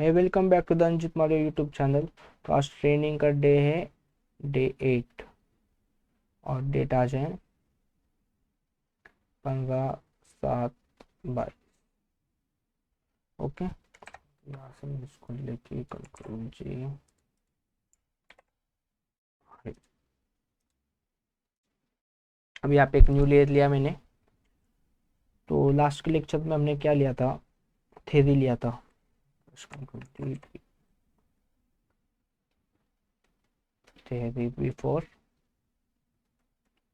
है welcome back to the Anjit Maro YouTube channel. तो आज ट्रेनिंग का डे है, डे 8। और डेट आज है 15/7/22। ओके, यहाँ से मैं इसको लेके कंट्रोल जी। अभी यहाँ पे एक न्यू लेयर लिया मैंने। तो लास्ट के लेक्चर में हमने क्या लिया था, थ्योरी लिया था। Theory before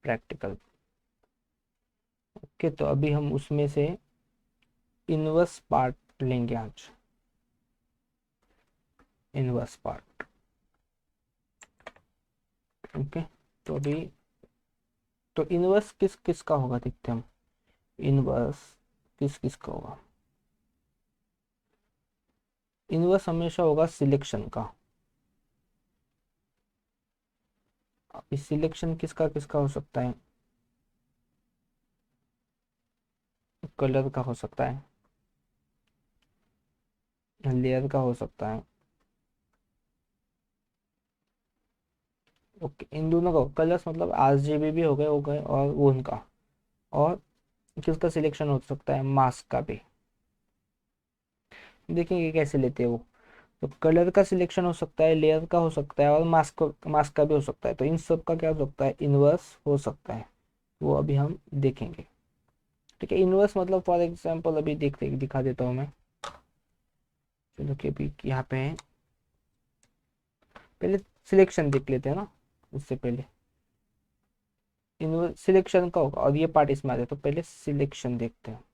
practical. ओके, तो अभी हम उसमें से इनवर्स पार्ट लेंगे आज। Inverse part. ओके, तो अभी तो इनवर्स किस किस का होगा देखते हैं हम। इनवर्स किस किस का होगा। इनवर्स हमेशा होगा सिलेक्शन का। अभी सिलेक्शन किसका किसका हो सकता है, कलर का हो सकता है, लेयर का हो सकता है। ओके, इन दोनों का कलर्स मतलब आरजीबी भी हो गए और वो उनका। और किसका सिलेक्शन हो सकता है, मास्क का भी। देखेंगे कैसे लेते हैं वो। तो कलर का सिलेक्शन हो सकता है, लेयर का हो सकता है और मास्क का भी हो सकता है। तो इन सब का क्या हो सकता है, इनवर्स हो सकता है। वो अभी हम देखेंगे। ठीक है, इनवर्स मतलब फॉर एग्जांपल अभी देखते दिखा देता हूँ मैं। चलो कि अभी यहाँ पे है, पहले सिलेक्शन देख लेते हैं ना। उससे पहले इनवर्स सिलेक्शन का होगा और ये पार्ट इसमें आ जाए। तो पहले सिलेक्शन देखते हैं।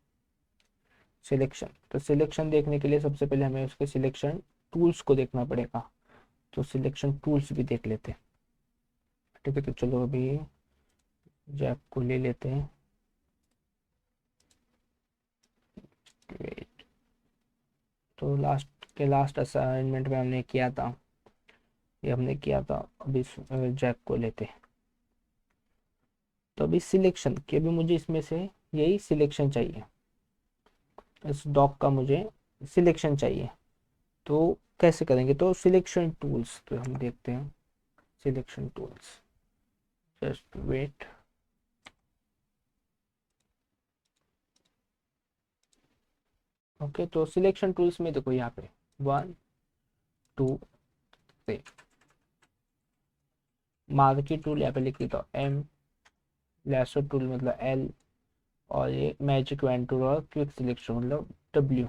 सिलेक्शन, तो सिलेक्शन देखने के लिए सबसे पहले हमें उसके सिलेक्शन टूल्स को देखना पड़ेगा। तो सिलेक्शन टूल्स भी देख लेते हैं। ठीक है, तो चलो अभी जैक को ले लेते हैं। Wait, तो लास्ट असाइनमेंट में हमने किया था, ये हमने किया था। अभी जैक को लेते हैं। तो अभी सिलेक्शन के भी मुझे इसमें से यही सिलेक्शन चाहिए। इस डॉग का मुझे सिलेक्शन चाहिए। तो कैसे करेंगे, तो सिलेक्शन टूल्स तो हम देखते हैं। Selection tools, just wait. Okay, तो सिलेक्शन टूल्स में देखो यहाँ पे 1 2 3। मार्की टूल यहाँ पे लिख देता हूँ M, लैसो टूल मतलब L, और ये मैजिक वैन टूल और क्विक सिलेक्शन मतलब W।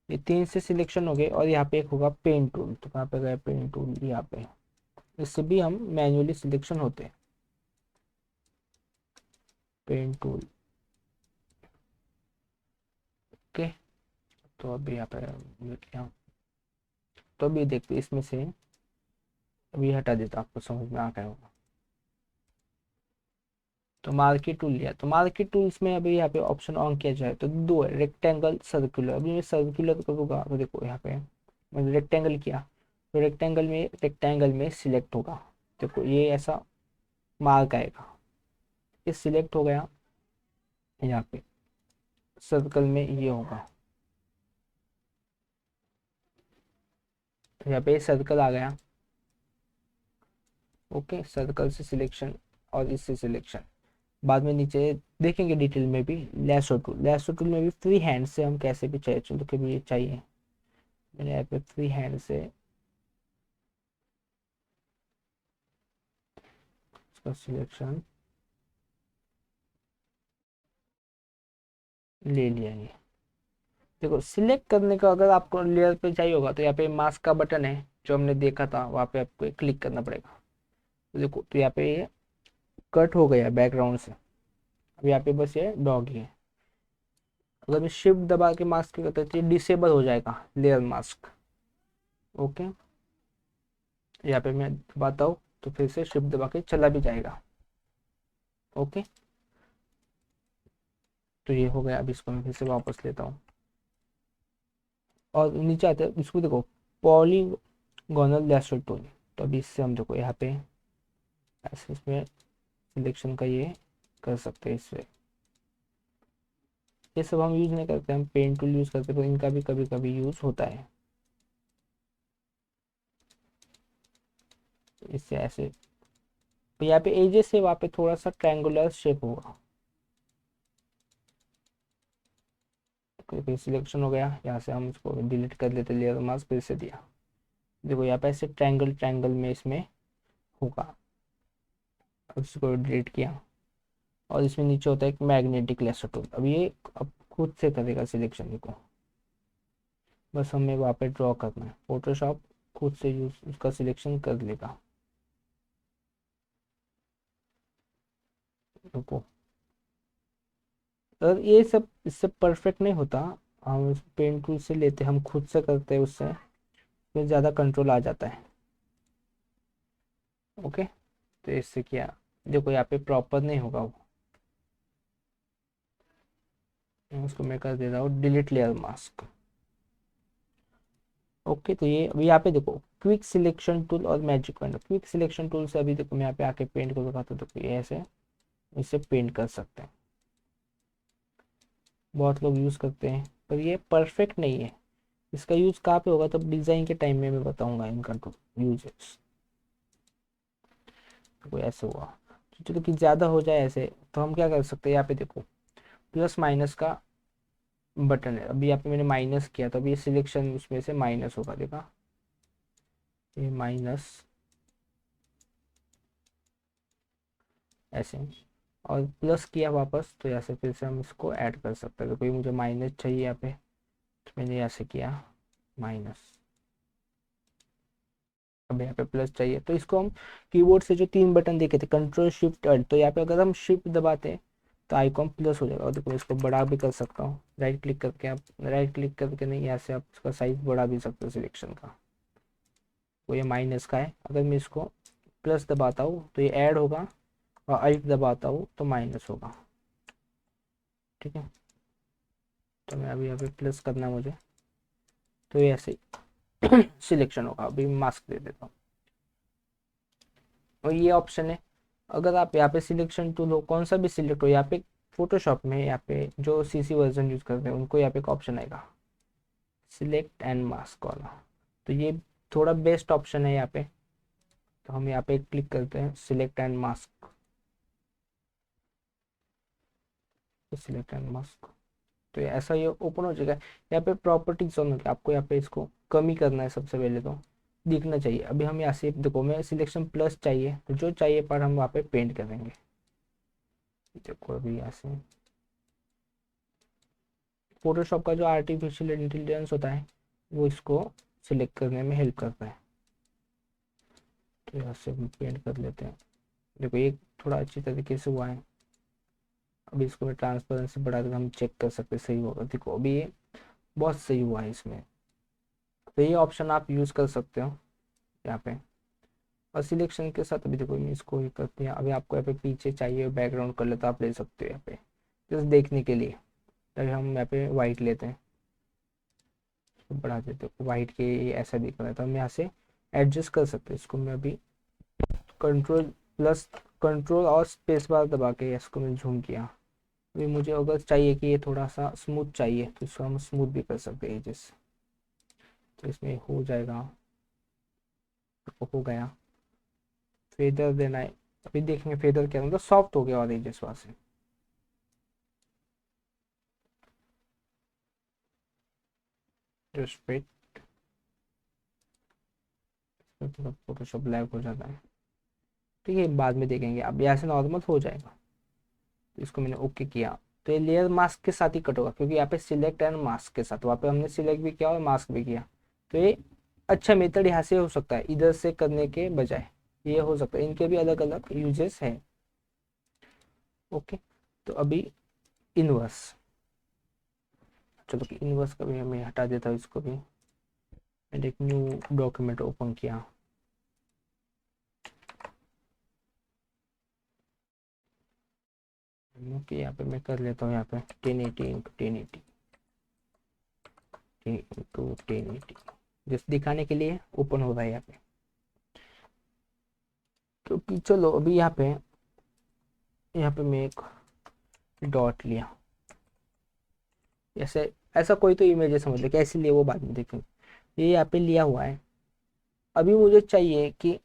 ये 3 से सिलेक्शन हो गए। और यहाँ पे एक होगा पेन टूल। तो कहाँ पे गए पेन टूल, यहाँ पे। इससे भी हम मैन्युअली सिलेक्शन होते हैं। Pen tool. ओके, तो अभी यहाँ पे यहाँ, तो अभी देखते इसमें से अभी हटा देता, आपको समझ में आ गया होगा। तो मार्केट टूल लिया। तो मार्केट टूल्स में अभी यहाँ पे ऑप्शन ऑन किया जाए तो दो है, रेक्टेंगल सर्कुलर। अभी मैं सर्कुलर करूँगा तो देखो यहाँ पे मैंने रेक्टेंगल किया। तो रेक्टेंगल में सिलेक्ट होगा। देखो ये ऐसा मार्क आएगा, ये सिलेक्ट हो गया। यहाँ पे सर्कल में ये होगा। तो यहाँ पे सर्कल आ गया। ओके, सर्कल से सिलेक्शन और इससे सिलेक्शन बाद में नीचे देखेंगे डिटेल में भी। लैसो टूल में भी फ्री हैंड से हम कैसे भी चाहिए, चलो कि भी ये चाहिए। मैंने यहाँ पे फ्री हैंड से इसका सिलेक्शन ले लिया। ये देखो सिलेक्ट करने का अगर आपको लेयर पे चाहिए होगा तो यहाँ पे मास्क का बटन है जो हमने देखा था, वहाँ पे आपको क्लिक करना पड़ेगा। तो देखो, तो यहाँ पे ये कट हो गया बैकग्राउंड से। अब यहाँ पे बस ये डॉग ही है। अगर मैं शिफ्ट दबा के मास्क करता तो ये डिसेबल हो जाएगा लेयर मास्क। ओके, यहाँ पे मैं दबाता हूँ तो फिर से शिफ्ट दबा के चला भी जाएगा। ओके, तो ये हो गया। अब इसको मैं फिर से वापस लेता हूँ और नीचे आते हैं। इसको देखो, पॉलीगोनल लैसो टूल। तो अभी इससे हम देखो यहाँ पे ऐसे इसमें सिलेक्शन का ये कर सकते हैं इससे। ये सब हम यूज़ नहीं करते, हम पेन टूल यूज़ करते हैं, तो इनका भी कभी कभी यूज़ होता है। इससे ऐसे, तो यहाँ पे एजेस से वहाँ पे थोड़ा सा ट्रायंगुलर शेप होगा। सिलेक्शन हो गया, यहाँ से हम इसको डिलीट कर लेते, लेयर मास्क फिर से दिया। देखो यहाँ पे ऐसे ट्रायंगल ट्रायंगल में इसमें होगा। अब इसको डिलीट किया, और इसमें नीचे होता है एक मैग्नेटिक लेसर टूल। अब ये अब खुद से करेगा सिलेक्शन को, बस हमें वहाँ पे ड्रॉ करना है। फोटोशॉप खुद से यूज उसका सिलेक्शन कर लेगा। रुको, और ये सब इससे परफेक्ट नहीं होता, हम पेंट टूल से लेते, हम खुद से करते हैं, उससे फिर ज़्यादा कंट्रोल आ जाता है। ओके, तो इससे क्या, देखो यहाँ पे प्रॉपर नहीं होगा वो। उसको मैं कर दे रहा हूँ डिलीट लेयर मास्क। ओके, तो ये अभी यहाँ पे देखो क्विक सिलेक्शन टूल और magic point. Quick selection tool से अभी देखो मैं यहाँ पे आके पेंट को दिखाता हूँ, तो ये ऐसे इससे पेंट कर सकते हैं, बहुत लोग यूज़ करते हैं, पर ये परफेक्ट नहीं है। इसका यूज़ कहाँ पे होगा, तब डिज़ाइन के टाइम में मैं बताऊंगा इनका यूजेस। तो कोई ऐसे हुआ, चलो कि ज़्यादा हो जाए ऐसे, तो हम क्या कर सकते हैं, यहाँ पे देखो प्लस माइनस का बटन है। अभी यहाँ पे मैंने माइनस किया, तो अभी ये सिलेक्शन उसमें से माइनस होगा, देखा, ये माइनस ऐसे, और प्लस किया वापस, तो यहाँ से फिर से हम इसको ऐड कर सकते हैं। तो कोई मुझे माइनस चाहिए यहाँ पे, तो मैंने यहाँ से किया माइनस। अब यहाँ पे प्लस चाहिए, तो इसको हम कीबोर्ड से जो तीन बटन देखे थे, कंट्रोल शिफ्ट अल्ट, तो यहाँ पे अगर हम शिफ्ट दबाते हैं तो आइकॉन प्लस हो जाएगा। और देखो इसको बड़ा भी कर सकता हूँ, राइट क्लिक करके, आप राइट क्लिक करके नहीं, यहाँ से आप इसका साइज बढ़ा भी सकते हो सिलेक्शन का। वो ये माइनस का है, अगर मैं इसको प्लस दबाता हूँ तो ये ऐड होगा, और अल्ट दबाता हूँ तो माइनस होगा। ठीक है, तो मैं अभी यहाँ पे प्लस करना है मुझे, तो ये ऐसे सिलेक्शन होगा। अभी मास्क दे देता हूँ, और ये ऑप्शन है, अगर आप यहाँ पे सिलेक्शन टूल हो, कौन सा भी सिलेक्ट हो, यहाँ पे फोटोशॉप में यहाँ पे जो सीसी वर्जन यूज करते हैं उनको यहाँ पे एक ऑप्शन आएगा सिलेक्ट एंड मास्क वाला, तो ये थोड़ा बेस्ट ऑप्शन है यहाँ पे। तो हम यहाँ पे क्लिक करते हैं सिलेक्ट एंड मास्क, तो सिलेक्ट एंड मास्क, तो ऐसा ये ओपन हो जाएगा। यहाँ पे प्रॉपर्टीज ऑन होगी, आपको यहाँ पे इसको कम ही करना है, सबसे पहले तो दिखना चाहिए। अभी हम यहाँ से देखो, मैं सिलेक्शन प्लस चाहिए, तो जो चाहिए पर हम वहाँ पे पेंट करेंगे। देखो अभी यहाँ से फोटोशॉप का जो आर्टिफिशियल इंटेलिजेंस होता है वो इसको सिलेक्ट करने में हेल्प करता है। तो यहाँ से हम पेंट कर लेते हैं। देखो ये थोड़ा अच्छी तरीके से हुआ है। अभी इसको मैं ट्रांसपेरेंसी बढ़ा कर हम चेक कर सकते हैं सही होगा। देखो अभी ये बहुत सही हुआ है इसमें, तो ये ऑप्शन आप यूज़ कर सकते हो यहाँ पे। और सिलेक्शन के साथ अभी देखो मैं इसको ही करते हैं। अभी आपको यहाँ पे पीछे चाहिए बैकग्राउंड कलर, तो आप ले सकते हो यहाँ पे जस्ट देखने के लिए। तभी हम यहाँ पे वाइट लेते हैं, इसको बढ़ा देते हैं, वाइट के ये ऐसा दिख रहा है, तो हम यहाँ से एडजस्ट कर सकते हैं इसको। मैं अभी कंट्रोल प्लस कंट्रोल और स्पेस बार दबा के इसको मैं झूम किया। अभी मुझे अगर चाहिए कि ये थोड़ा सा स्मूथ चाहिए, तो इसको हम स्मूथ भी कर सकते हैं एजेस, तो इसमें हो जाएगा, तो हो गया। फेदर देना है, अभी देखेंगे फेदर क्या मतलब, सॉफ्ट हो गया और एजेस वहाँ से। जस्ट वेट, थोड़ा फोटोशॉप लैग हो जाता है, ठीक है बाद में देखेंगे। अब यहाँ से नॉर्मल हो जाएगा, तो इसको मैंने ओके किया, तो ये लेयर मास्क के साथ ही कट होगा, क्योंकि यहाँ पे सिलेक्ट एंड मास्क के साथ, वहाँ पे हमने सिलेक्ट भी किया और मास्क भी किया। तो ये अच्छा मेथड यहाँ से हो सकता है, इधर से करने के बजाय ये हो सकता है। इनके भी अलग अलग यूजेस हैं। ओके, तो अभी इनवर्स, चलो कि इनवर्स का भी हमें हटा देता हूँ इसको भी। मैंने एक न्यू डॉक्यूमेंट ओपन किया, ओके यहाँ पे मैं कर लेता हूँ यहाँ पे 1080 इंटू 1080 इंटू 1080, जस्ट दिखाने के लिए ओपन हो रहा है यहाँ पे। क्योंकि चलो अभी यहाँ पे मैं एक डॉट लिया, ऐसे ऐसा कोई तो इमेज है, समझ लो कैसे लिए वो बाद में देखेंगे। ये यहाँ पे लिया हुआ है। अभी मुझे चाहिए कि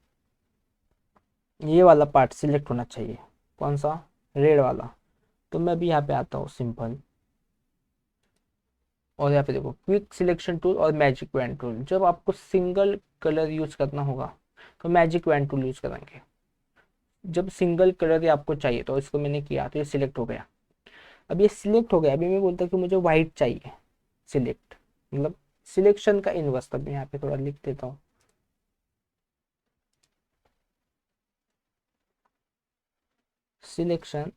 ये वाला पार्ट सिलेक्ट होना चाहिए। कौन सा? रेड वाला। तो मैं अभी यहाँ पे आता हूँ सिंपल, और यहाँ पे देखो क्विक सिलेक्शन टूल और मैजिक वैन टूल। जब आपको सिंगल कलर यूज करना होगा तो मैजिक वैन टूल यूज करेंगे। जब सिंगल कलर ही आपको चाहिए तो इसको मैंने किया तो ये सिलेक्ट हो गया। अब ये सिलेक्ट हो गया, अभी मैं बोलता हूँ कि मुझे व्हाइट चाहिए। सिलेक्ट मतलब सिलेक्शन का इनवर्स। तब मैं यहाँ पे थोड़ा लिख देता हूँ, सिलेक्शन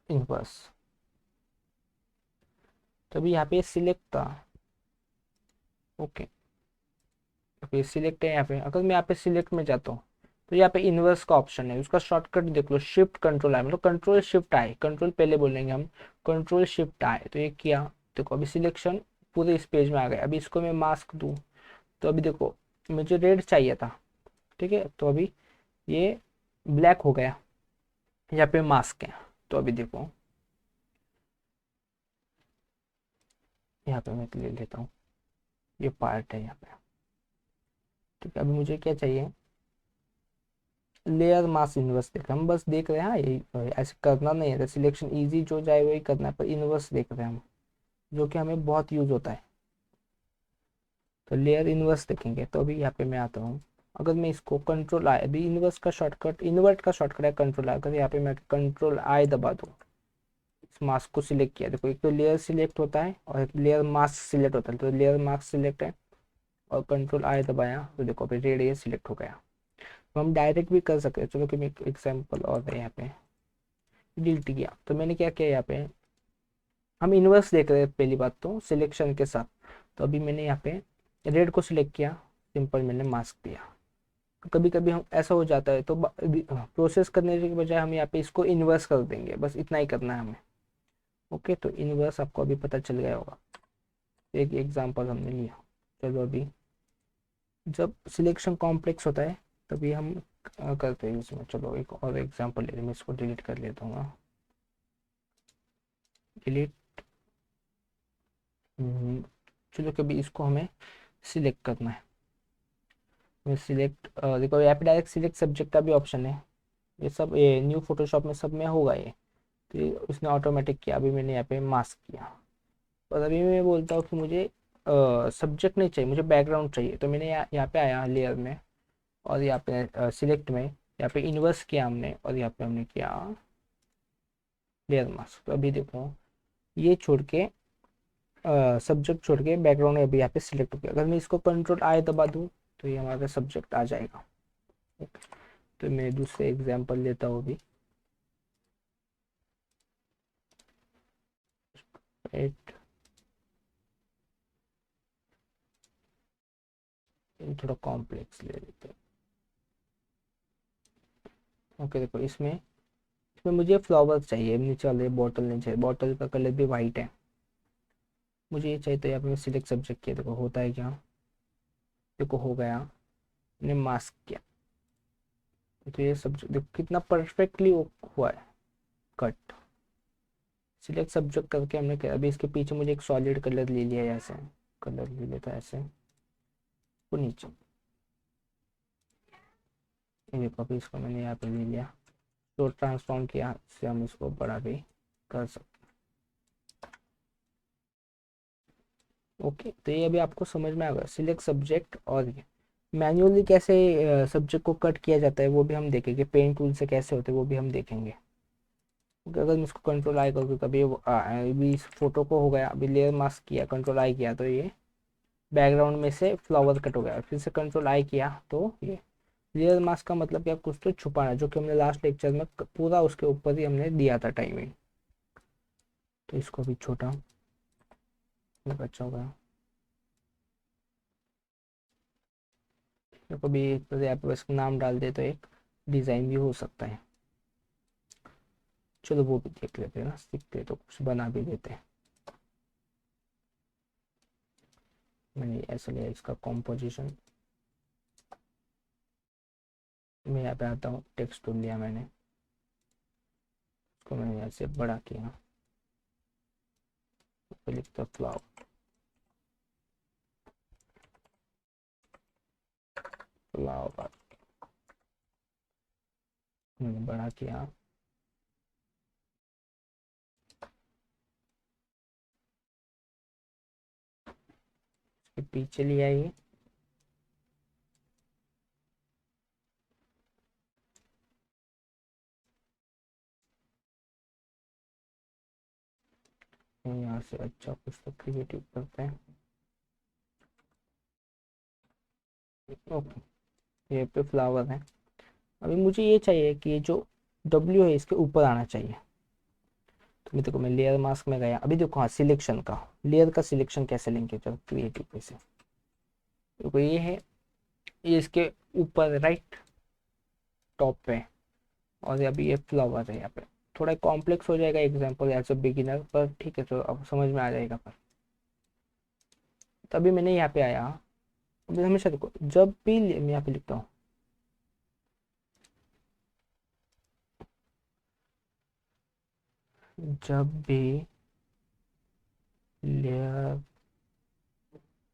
इनवर्स। तभी यहाँ पे सिलेक्ट था। ओके, तो ये सिलेक्ट है। यहाँ पे अगर मैं यहाँ पे सिलेक्ट में जाता हूँ तो यहाँ पे इनवर्स का ऑप्शन है, उसका शॉर्टकट देख लो, शिफ्ट कंट्रोल आई, मतलब कंट्रोल शिफ्ट आई, कंट्रोल पहले बोलेंगे हम, कंट्रोल शिफ्ट आई। तो ये किया, देखो अभी सिलेक्शन पूरे इस पेज में आ गया। अभी इसको मैं मास्क दूँ तो अभी देखो मुझे रेड चाहिए था, ठीक है, तो अभी ये ब्लैक हो गया। यहाँ पे मास्क है, तो अभी देखो यहाँ पे मैं ले लेता हूँ, ये पार्ट है यहाँ पे। ठीक है, अभी मुझे क्या चाहिए? लेयर मास इनवर्स देख रहे हैं हम, बस देख रहे हैं। हाँ, यही ऐसे करना नहीं है, सिलेक्शन इजी जो जाए वही करना है, पर इनवर्स देख रहे हैं हम, जो कि हमें बहुत यूज होता है। तो लेयर इनवर्स देखेंगे। तो अभी यहाँ पे मैं आता हूँ, अगर मैं इसको कंट्रोल आई, अभी इनवर्स का शॉर्टकट, इन्वर्ट का शॉर्टकट है कंट्रोल आई। अगर यहाँ पे मैं कंट्रोल आई दबा दूँ, इस मास्क को सिलेक्ट किया, देखो एक तो लेयर सिलेक्ट होता है और एक लेयर मास्क सिलेक्ट होता है। तो लेयर मास्क सिलेक्ट है और कंट्रोल आई दबाया तो देखो अभी रेड ये सिलेक्ट हो गया। तो हम डायरेक्ट भी कर सकते हैं। चलो कि मैं एक एग्जाम्पल और है, यहाँ पे डिलीट किया तो मैंने क्या किया, यहाँ पे हम इन्वर्स देख रहे हैं पहली बात तो सिलेक्शन के साथ। तो अभी मैंने यहाँ पे रेड को सिलेक्ट किया, सिंपल मैंने मास्क दिया। कभी कभी हम ऐसा हो जाता है तो प्रोसेस करने के बजाय हम यहाँ पे इसको इन्वर्स कर देंगे, बस इतना ही करना है हमें। ओके, तो इन्वर्स आपको अभी पता चल गया होगा, एक एग्जांपल हमने लिया। चलो अभी जब सिलेक्शन कॉम्प्लेक्स होता है तभी हम करते हैं इसमें। चलो एक और एग्जांपल ले, मैं इसको डिलीट कर लेता हूँ। डिलीट। चलो कभी इसको हमें सिलेक्ट करना है। मैं सिलेक्ट, देखो यहाँ पे डायरेक्ट सिलेक्ट सब्जेक्ट का भी ऑप्शन है। ये सब ये न्यू फोटोशॉप में सब में होगा ये। तो ये उसने ऑटोमेटिक किया। अभी मैंने यहाँ पे मास्क किया और अभी मैं बोलता हूँ कि मुझे सब्जेक्ट नहीं चाहिए, मुझे बैकग्राउंड चाहिए। तो मैंने यहाँ पे आया लेयर में और यहाँ पे सिलेक्ट में, यहाँ पे इन्वर्स किया हमने और यहाँ पे हमने किया लेयर मास्क। तो अभी देखो ये छोड़ के सब्जेक्ट छोड़ के बैकग्राउंड अभी यहाँ पे सिलेक्ट हो गया। अगर मैं इसको कंट्रोल आई दबा दूँ तो ये हमारा सब्जेक्ट आ जाएगा। तो मैं दूसरे एग्जांपल लेता हूँ अभी। एट, थोड़ा कॉम्प्लेक्स ले लेते हैं। ओके, देखो इसमें इसमें मुझे फ्लावर्स चाहिए, नीचे वाले बॉटल नहीं चाहिए, बॉटल का कलर भी वाइट है, मुझे ये चाहिए। तो यहाँ पे मैं सिलेक्ट सब्जेक्ट किया, देखो होता है क्या, देखो हो गया, मैंने मास्क किया तो ये सब्जेक्ट देखो कितना परफेक्टली हुआ है कट। सिलेक्ट सब्जेक्ट करके हमने किया। अभी इसके पीछे मुझे एक सॉलिड कलर ले लिया है, ऐसे कलर ले लेता है ऐसे, वो नीचे ये देखो। अभी इसको मैंने यहाँ पे ले लिया तो ट्रांसफॉर्म किया, इससे हम इसको बड़ा भी कर सकते। ओके, तो ये अभी आपको समझ में आ गया सिलेक्ट सब्जेक्ट। और ये मैन्युअली कैसे सब्जेक्ट को कट किया जाता है वो भी हम देखेंगे, पेन टूल से कैसे होते हैं वो भी हम देखेंगे। क्योंकि अगर मैं इसको कंट्रोल आई करूँ तो अभी अभी इस फोटो को हो गया, अभी लेयर मास्क किया, कंट्रोल आई किया तो ये बैकग्राउंड में से फ्लावर कट हो गया। फिर से कंट्रोल आई किया तो ये लेयर मास्क का मतलब क्या, कुछ तो छुपाना, जो कि हमने लास्ट लेक्चर में पूरा उसके ऊपर ही हमने दिया था टाइमिंग। तो इसको भी छोटा अच्छा होगा। देखो भी तो यहाँ पे बस नाम डाल दे तो एक डिज़ाइन भी हो सकता है। चलो वो भी देख लेते हैं ना, सीखते तो कुछ बना भी लेते हैं। मैंने ऐसा लिया इसका कॉम्पोजिशन, मैं यहाँ पे आता हूँ, टेक्स्ट टूल लिया मैंने, इसको मैंने ऐसे बड़ा किया, लिखता फ्लावर, फ्लावर मैंने बड़ा किया, इसके पीछे लिया ये, यहाँ से अच्छा कुछ तो क्रिएटिव करते हैं। ओके, ये पे फ्लावर है। अभी मुझे ये चाहिए कि ये जो डब्ल्यू है इसके ऊपर आना चाहिए। तो मैं देखो, मैं लेयर मास्क में गया, अभी देखो हाँ सिलेक्शन का, लेयर का सिलेक्शन कैसे लेंगे जब क्रिएटिव पे से, देखो ये है, ये इसके ऊपर राइट टॉप पे, और अभी ये फ्लावर है यहाँ पे। थोड़ा कॉम्प्लेक्स हो जाएगा एग्जाम्पल एज अ बिगिनर, पर ठीक है, तो अब समझ में आ जाएगा। पर तभी मैंने यहाँ पे आया, अभी हमेशा देखो जब भी मैं यहाँ पे लिखता हूँ, जब भी लेयर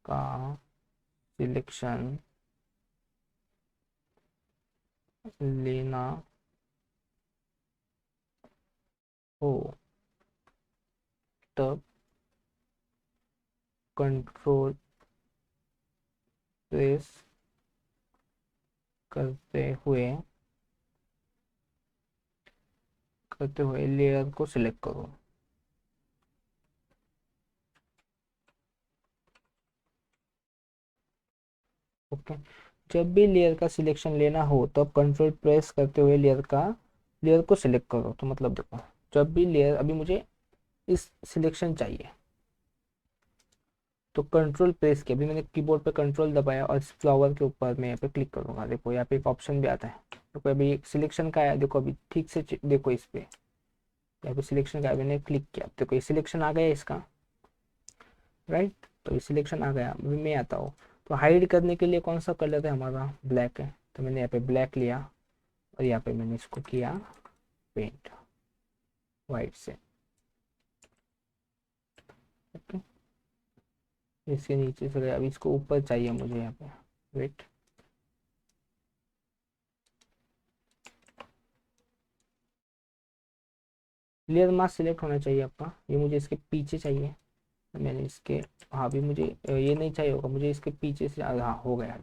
का सिलेक्शन लेना हो तब कंट्रोल प्रेस करते हुए लेयर को सिलेक्ट करो। ओके, जब भी लेयर का सिलेक्शन लेना हो तब कंट्रोल प्रेस करते हुए लेयर को सिलेक्ट करो। तो मतलब देखो, जब भी लेयर, अभी मुझे इस सिलेक्शन चाहिए, तो कंट्रोल प्रेस किया, अभी मैंने कीबोर्ड पे कंट्रोल दबाया और इस फ्लावर के ऊपर मैं यहाँ पे क्लिक करूंगा। देखो यहाँ पे एक ऑप्शन भी आता है, देखो अभी सिलेक्शन का है, देखो अभी ठीक से देखो इस पे, यहाँ पे सिलेक्शन का मैंने क्लिक किया, देखो ये सिलेक्शन आ गया इसका, राइट। तो ये सिलेक्शन आ गया, अभी मैं आता हूँ, तो हाइड करने के लिए कौन सा कलर है हमारा, ब्लैक है, तो मैंने यहाँ पे ब्लैक लिया और यहाँ पे मैंने इसको किया पेंट वाइट से। ओके, इसके नीचे से गया, अभी इसको ऊपर चाहिए मुझे यहाँ पे, वेट, लेयर मास्क सिलेक्ट होना चाहिए आपका, ये मुझे इसके पीछे चाहिए, मैंने इसके, हाँ भी मुझे ये नहीं चाहिए होगा, मुझे इसके पीछे से, हाँ हो गया,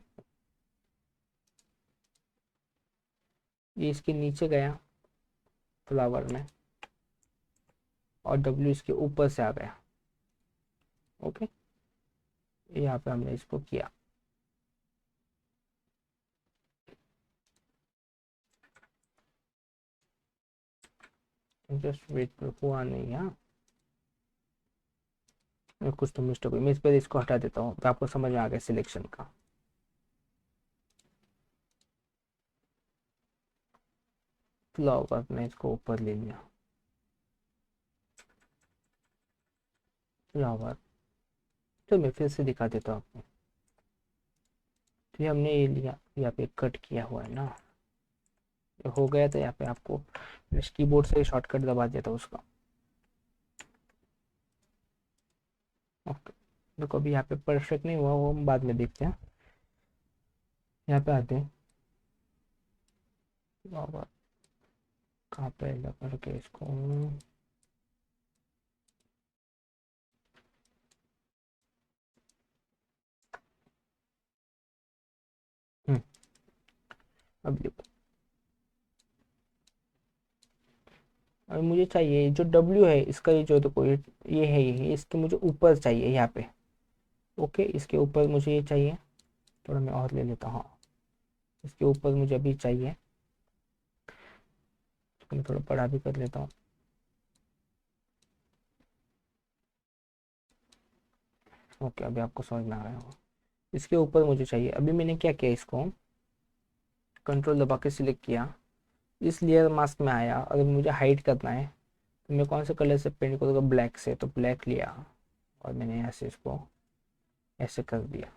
ये इसके नीचे गया फ्लावर में, और डब्ल्यू इसके ऊपर से आ गया। ओके, यहाँ पे हमने इसको किया, जस्ट वेट, हुआ नहीं है, कुछ तो मिस्टेक हुई, मैं इस पर इसको हटा देता हूँ, तो आपको समझ में आ गया सिलेक्शन का। फ्लावर ने इसको ऊपर ले लिया, फ्लावर, तो मैं फिर से दिखा देता हूँ आपको। तो ये हमने ये लिया, यहाँ पे कट किया हुआ है ना, ये हो गया, तो यहाँ पे आपको कीबोर्ड से शॉर्टकट दबा देता हूँ उसका। ओके, देखो अभी यहाँ पे परफेक्ट नहीं हुआ, वो हम बाद में देखते हैं। यहाँ पे आते हैं, फ्लावर कहाँ पे लगा करके इसको, हम्म, अब देखो, अब मुझे चाहिए जो डब्ल्यू है इसका, ये जो देखो ये है, ये इसके मुझे ऊपर चाहिए यहाँ पे। ओके, इसके ऊपर मुझे ये चाहिए, थोड़ा मैं और ले लेता हूँ, हाँ, इसके ऊपर मुझे अभी चाहिए, तो मैं थोड़ा बड़ा भी कर लेता हूँ। ओके, अभी आपको समझ में आ रहा होगा, इसके ऊपर मुझे चाहिए, अभी मैंने क्या किया, इसको कंट्रोल दबा के सिलेक्ट किया, इस लेयर मास्क में आया, अगर मुझे हाइड करना है तो मैं कौन से कलर से पेंट करूँगा, ब्लैक से, तो ब्लैक लिया और मैंने ऐसे इसको ऐसे कर दिया,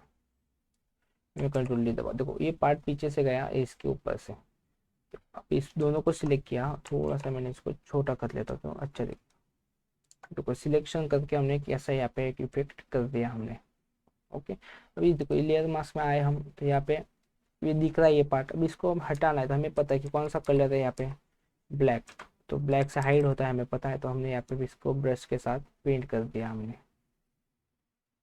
मैं कंट्रोल डी दबा, देखो ये पार्ट पीछे से गया इसके ऊपर से। अब इस दोनों को सिलेक्ट किया, थोड़ा सा मैंने इसको छोटा कर लेता तो अच्छा देखो सिलेक्शन करके हमने कैसा यहाँ पे एक इफेक्ट कर दिया हमने। ओके, अभी देखो लेयर मास्क में आए हम, तो यहाँ पे ये दिख रहा है ये पार्ट। अब इसको हम हटाना है तो हमें पता है कि कौन सा कलर है यहाँ पे, ब्लैक। तो ब्लैक से हाइड होता है हमें पता है, तो हमने यहाँ पे भी इसको ब्रश के साथ पेंट कर दिया हमने।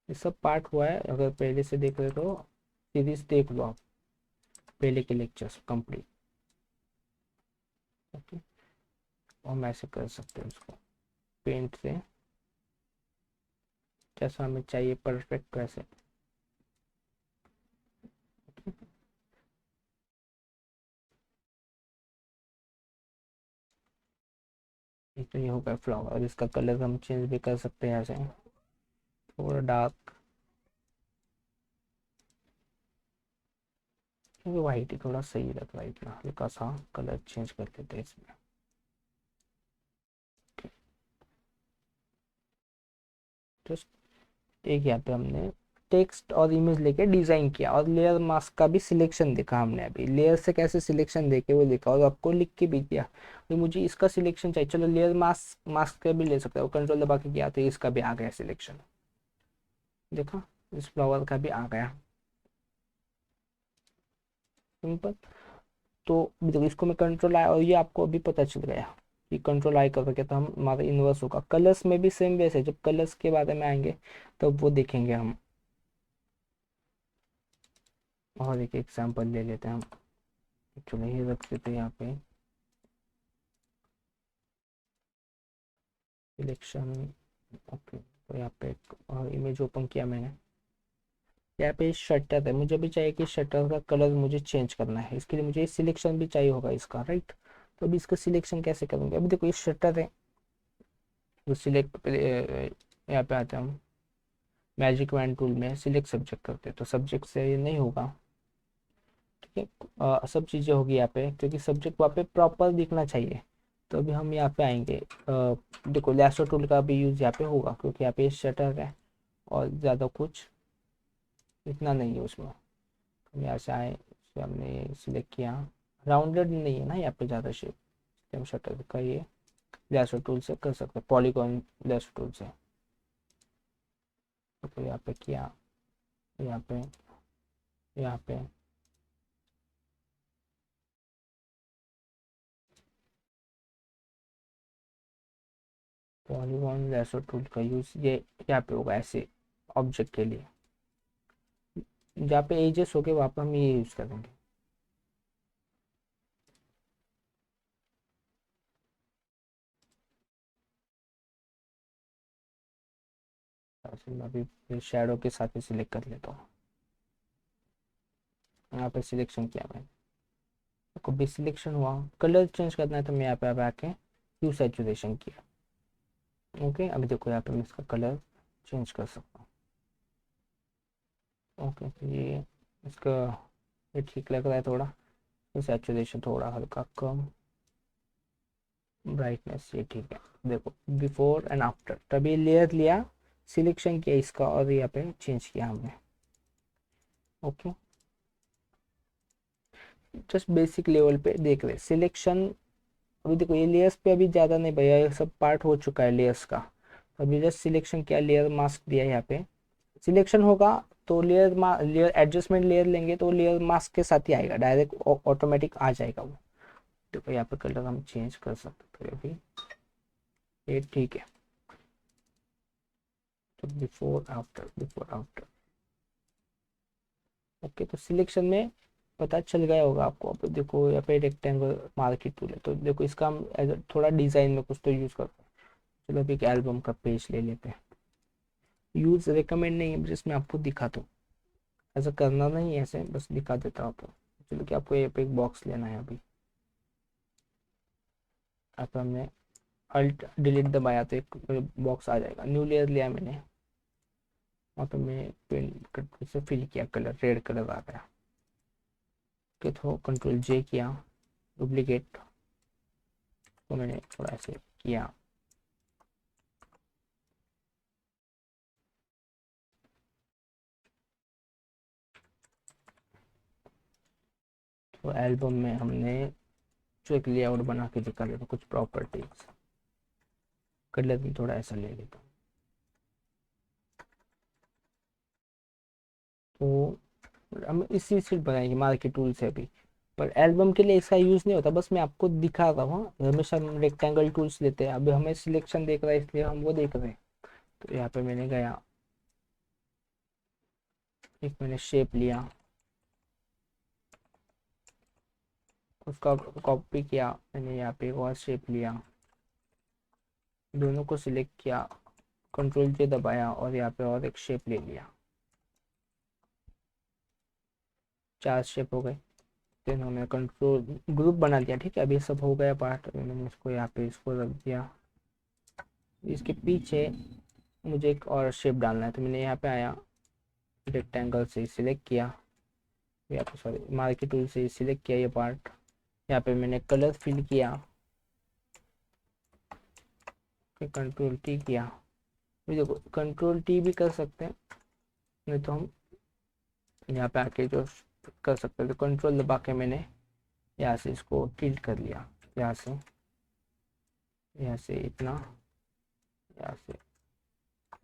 ये सब पार्ट हुआ है, अगर पहले से देख रहे तो सीरीज देख लो आप, पहले के लेक्चर्स कंप्लीट। ओके, हम ऐसे कर सकते हैं उसको पेंट से, जैसा हमें चाहिए परफेक्ट वैसे। तो ये होगा फ्लावर, इसका कलर हम चेंज भी कर सकते हैं ऐसे, थोड़ा डार्क, क्योंकि वाइट ही थोड़ा सही लग रहा है, इतना हल्का सा कलर चेंज कर देते हैं इसमें। जस्ट एक यहाँ पे हमने टेक्स्ट और इमेज लेके डिजाइन किया, और लेयर मास्क का भी सिलेक्शन देखा हमने, अभी लेयर से कैसे सिलेक्शन देके वो देखा, और आपको लिख के भी दिया तो मुझे इसका सिलेक्शन चाहिए, चलो लेयर मास्क मास्क का भी ले सकते हो, कंट्रोल दबा के किया तो इसका भी आ गया सिलेक्शन, देखा, इस फ्लावर का भी आ गया, सिंपल। तो देखो इसको मैं कंट्रोल आया, और ये आपको अभी पता चल गया कि कंट्रोल आई करके तो हम हमारा इन्वर्स होगा। कलर्स में भी सेम वैसे, जब कलर्स के बारे में आएंगे तब वो देखेंगे हम। और एक एग्जांपल ले लेते हैं हम, चलो ये रख देते हैं यहाँ पे सिलेक्शन। ओके, तो यहाँ पे एक और इमेज ओपन किया मैंने, यहाँ पे शटर है, मुझे भी चाहिए कि शटर का कलर मुझे चेंज करना है, इसके लिए मुझे सिलेक्शन भी चाहिए होगा इसका, राइट। तो अभी इसका सिलेक्शन कैसे करूँगा, अभी देखो ये शटर है, तो सिलेक्ट, यहाँ पे आते हैं हम मैजिक वैन टूल में, सिलेक्ट सब्जेक्ट करते हैं, तो सब्जेक्ट से ये नहीं होगा, ठीक है। सब चीज़ें होगी यहाँ पे, क्योंकि सब्जेक्ट वहाँ पे प्रॉपर दिखना चाहिए। तो अभी हम यहाँ पे आएंगे, देखो लैसो टूल का भी यूज़ यहाँ पे होगा, क्योंकि यहाँ पे शटर है और ज़्यादा कुछ इतना नहीं है उसमें। हम यहाँ से आए, इसे हमने सिलेक्ट किया, राउंडेड नहीं है ना यहाँ पे ज़्यादा शेप, हम शटर का ये लैसो टूल से कर सकते हैं, पॉलीगॉन लैसो टूल से। तो यहाँ पे किया, यहाँ पे, यहाँ पे पॉलीगॉन लैसो टूल का यूज़ ये यहाँ पे होगा ऐसे ऑब्जेक्ट के लिए, जहाँ पे एजेस हो गए वहाँ पर हम ये यूज़ करेंगे। ऐसे मैं अभी शेडो के साथ ही सिलेक्ट कर लेता हूँ, यहाँ पे सिलेक्शन किया मैंने, को भी सिलेक्शन हुआ, कलर चेंज करना है तो मैं यहाँ पे आके ह्यू सैचुरेशन किया। ओके, अभी देखो यहाँ पे मैं इसका कलर चेंज कर सकता हूँ। ओके, तो ये इसका ये ठीक लग रहा है थोड़ा, सैचुरेशन थोड़ा हल्का कम, ब्राइटनेस ये ठीक है। देखो बिफोर एंड आफ्टर, तभी लेयर लिया, सिलेक्शन किया इसका, और यहाँ पे चेंज किया हमने। ओके, जस्ट बेसिक लेवल पे देख रहे सिलेक्शन। अभी देखो ये लेयर्स पे अभी ज़्यादा नहीं भैया, ये सब पार्ट हो चुका है लेयर्स का, तो अभी जस्ट सिलेक्शन किया, लेयर मास्क दिया, यहाँ पे सिलेक्शन होगा तो लेयर एडजस्टमेंट लेयर लेंगे तो लेयर मास्क के साथ ही आएगा, डायरेक्ट ऑटोमेटिक आ जाएगा वो। देखो यहाँ पे कलर हम चेंज कर सकते हैं अभी, ये ठीक है। तो before after, before after, okay. तो सिलेक्शन में पता चल गया होगा आपको। अब देखो यहाँ पे रेक्टेंगल मार्केट टूल है, तो देखो इसका हम थोड़ा डिजाइन में कुछ तो यूज करते हैं। चलो अभी एक एल्बम का पेज ले लेते हैं, यूज रिकमेंड नहीं है, जिसमें आपको दिखा दूँ, ऐसा करना नहीं है, ऐसे बस दिखा देता हूँ आपको। चलो कि आपको यहाँ पे एक बॉक्स लेना है, अभी आप हमने अल्ट डिलीट दबाया तो एक बॉक्स आ जाएगा, न्यू लेयर लिया मैंने, वहाँ पे मैं पेन से फिल किया, कलर रेड कलर आ गया। ओके, तो कंट्रोल जे किया, डुप्लीकेट तो मैंने थोड़ा ऐसे किया, तो एल्बम में हमने जो एक लेआउट बना के दिखा देता, कुछ प्रॉपर्टीज, कलर भी थोड़ा ऐसा ले लेता हूँ। तो हम इसी से बनाएंगे मार्की टूल से अभी, पर एल्बम के लिए इसका यूज़ नहीं होता, बस मैं आपको दिखा रहा हूँ। हमेशा हम रेक्टेंगल टूल्स लेते हैं, अभी हमें सिलेक्शन देख रहा है इसलिए हम वो देख रहे हैं। तो यहाँ पे मैंने गया, एक मैंने शेप लिया, उसका कॉपी किया, मैंने यहाँ पे एक और शेप लिया, दोनों को सिलेक्ट किया, कंट्रोल जे दबाया और यहाँ पे और एक शेप ले लिया। 4 शेप हो गए। फिर हमने कंट्रोल ग्रुप बना लिया। ठीक है, अभी सब हो गया पार्ट। मैंने इसको यहाँ पे इसको रख दिया। इसके पीछे मुझे एक और शेप डालना है, तो मैंने यहाँ पे आया, रेक्टेंगल से सिलेक्ट किया, यहाँ पे सॉरी मार्की टूल से सिलेक्ट किया ये पार्ट। यहाँ पे मैंने कलर फिल किया, फिर कंट्रोल टी किया। ये देखो कंट्रोल टी भी कर सकते हैं, नहीं तो हम यहाँ पे आके जो कर सकते हैं, तो कंट्रोल दबा के मैंने यहाँ से इसको टिल्ट कर लिया, यहाँ से इतना, यहाँ से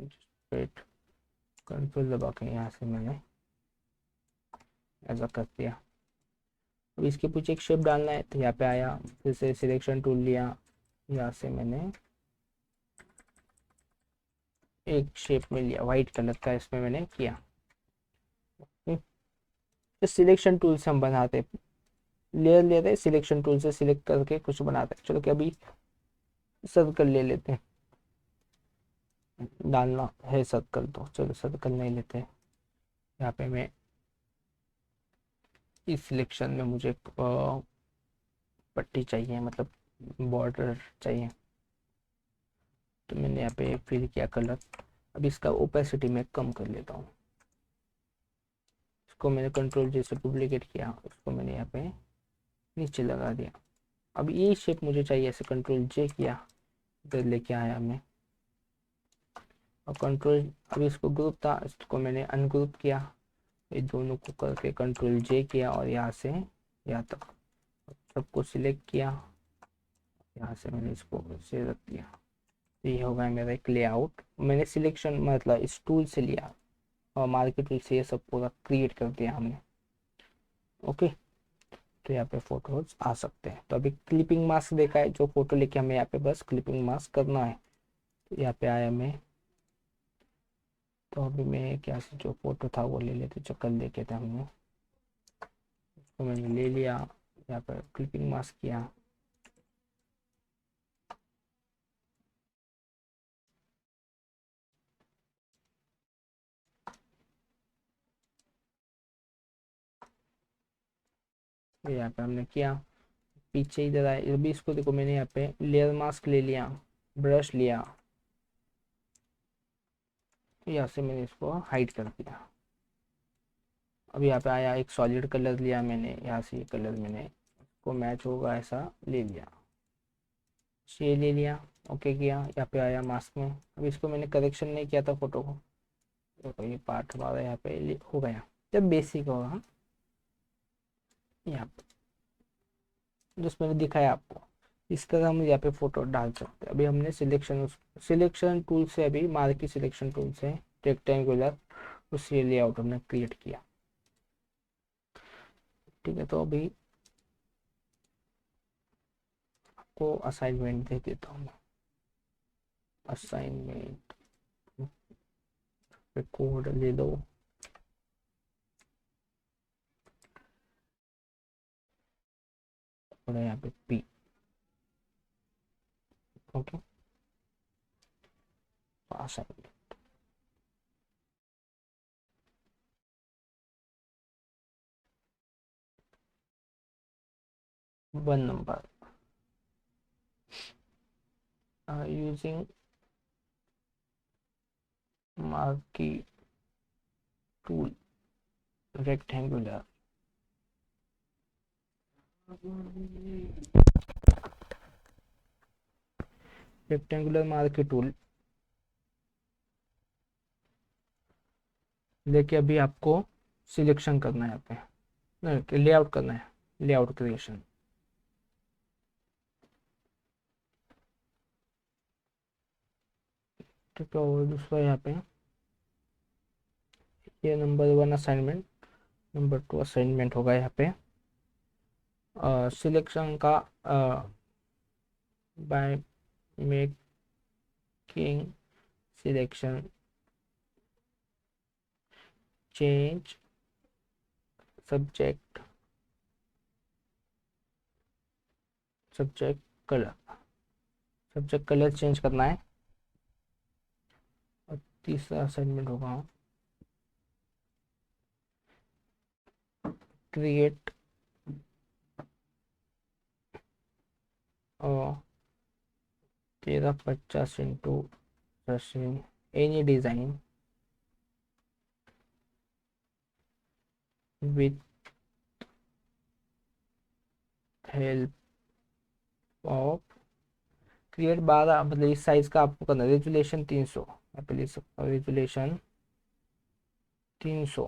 स्ट्रेट, कंट्रोल दबा के यहाँ से मैंने ऐसा कर दिया। अब इसके पीछे एक शेप डालना है, तो यहाँ पे आया, फिर से सिलेक्शन टूल लिया, यहाँ से मैंने एक शेप में लिया वाइट कलर का, इसमें मैंने किया। इस सिलेक्शन टूल से हम बनाते, लेयर लेते हैं, सिलेक्शन टूल से सिलेक्ट करके कुछ बनाते हैं। चलो कि अभी सर्कल ले लेते हैं, डालना है सर्कल, तो चलो सर्कल नहीं लेते हैं। यहाँ पे मैं इस सिलेक्शन में मुझे पट्टी चाहिए, मतलब बॉर्डर चाहिए, तो मैंने यहाँ पे फिल किया कलर। अब इसका ओपेसिटी मैं कम कर लेता हूँ। इसको मैंने कंट्रोल जैसे डुप्लीकेट किया, उसको मैंने यहाँ पे नीचे लगा दिया। अब ये शेप मुझे चाहिए, ऐसे कंट्रोल जे किया, इधर लेके आया मैं, और कंट्रोल, अभी इसको ग्रुप था, इसको मैंने अनग्रुप किया, ये दोनों को करके कंट्रोल जे किया और यहाँ से यहाँ तक सबको सिलेक्ट किया, यहाँ से मैंने इसको से रख दिया। तो ये हो गया मेरा एक लेआउट। मैंने सिलेक्शन मतलब इस टूल से लिया और मार्केट टूल से ये सब पूरा क्रिएट कर दिया हमने। ओके, तो यहाँ पे फोटोज आ सकते हैं। तो अभी क्लिपिंग मास्क देखा है, जो फोटो लेके हमें यहाँ पे बस क्लिपिंग मास्क करना है। तो यहाँ पे आया मैं, तो अभी मैं क्या से जो फोटो था वो ले लेते, जो कल देखे थे हमने, उसको मैंने ले लिया, यहाँ पर क्लिपिंग मास्क किया। तो यहाँ पे हमने किया, पीछे इधर आए, अभी इसको देखो मैंने यहाँ पे लेयर मास्क ले लिया, ब्रश लिया, यहाँ से मैंने इसको हाइड कर दिया। अब यहाँ पे आया, एक सॉलिड कलर लिया मैंने, यहाँ से ये कलर मैंने को मैच होगा ऐसा ले लिया, ये ले लिया, ओके किया। यहाँ पे आया मास्क में, अब इसको मैंने करेक्शन नहीं किया था फोटो को, देखो ये पार्ट हमारा यहाँ पे हो गया। जब बेसिक होगा यहाँ पे जो मैंने दिखाया आपको, इस तरह हम यहाँ पे फोटो डाल सकते हैं। अभी हमने सिलेक्शन टूल से, अभी मार्की सिलेक्शन टूल से रेक्टेंगुलर उस लेआउट हमने क्रिएट किया। ठीक है, तो अभी आपको असाइनमेंट दे देता हूँ। असाइनमेंट कोड ले लो, और यहाँ पे P. Okay, assignment 1 number, using marquee tool rectangular, rectangular marquee tool लेके अभी आपको सिलेक्शन करना है, यहाँ पे लेआउट करना है, लेआउट क्रिएशन। ठीक है, और दूसरा यहाँ पे ये नंबर 1 असाइनमेंट, नंबर 2 असाइनमेंट होगा यहाँ पे सिलेक्शन का by making selection change subject colour, subject colour change करना है। और तीसरा असाइनमेंट होगा create 1350 into any design with help of create 12 मतलब इस साइज का आपको करना है। रेजुलेशन 300, यहाँ पे लिख सकता हूँ रेजुलेशन 300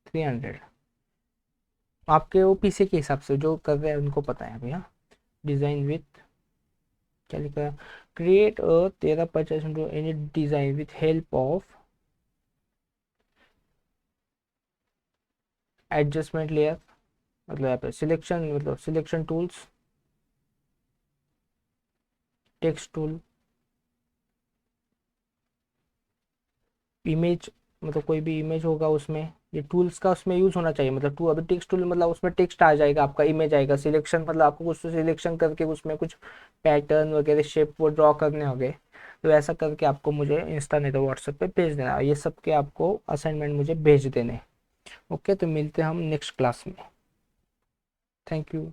300 आपके वो पीसी के हिसाब से जो कर रहे हैं उनको पता है भैया। डिजाइन विथ क्या लिखा है, create 1350 into any design with help of adjustment layer, मतलब यहाँ पे सिलेक्शन मतलब selection tools, text tool, image मतलब कोई भी इमेज होगा उसमें ये टूल्स का उसमें यूज होना चाहिए। मतलब टू अभी टेक्स्ट टूल मतलब उसमें टेक्स्ट आ जाएगा, आपका इमेज आएगा। सिलेक्शन मतलब आपको कुछ तो सिलेक्शन करके उसमें कुछ पैटर्न वगैरह शेप वो ड्रॉ करने होंगे, तो ऐसा करके आपको मुझे इंस्टा नहीं तो व्हाट्सएप पे भेज देना। ये सब के आपको असाइनमेंट मुझे भेज देने। ओके, तो मिलते हैं हम नेक्स्ट क्लास में। Thank you.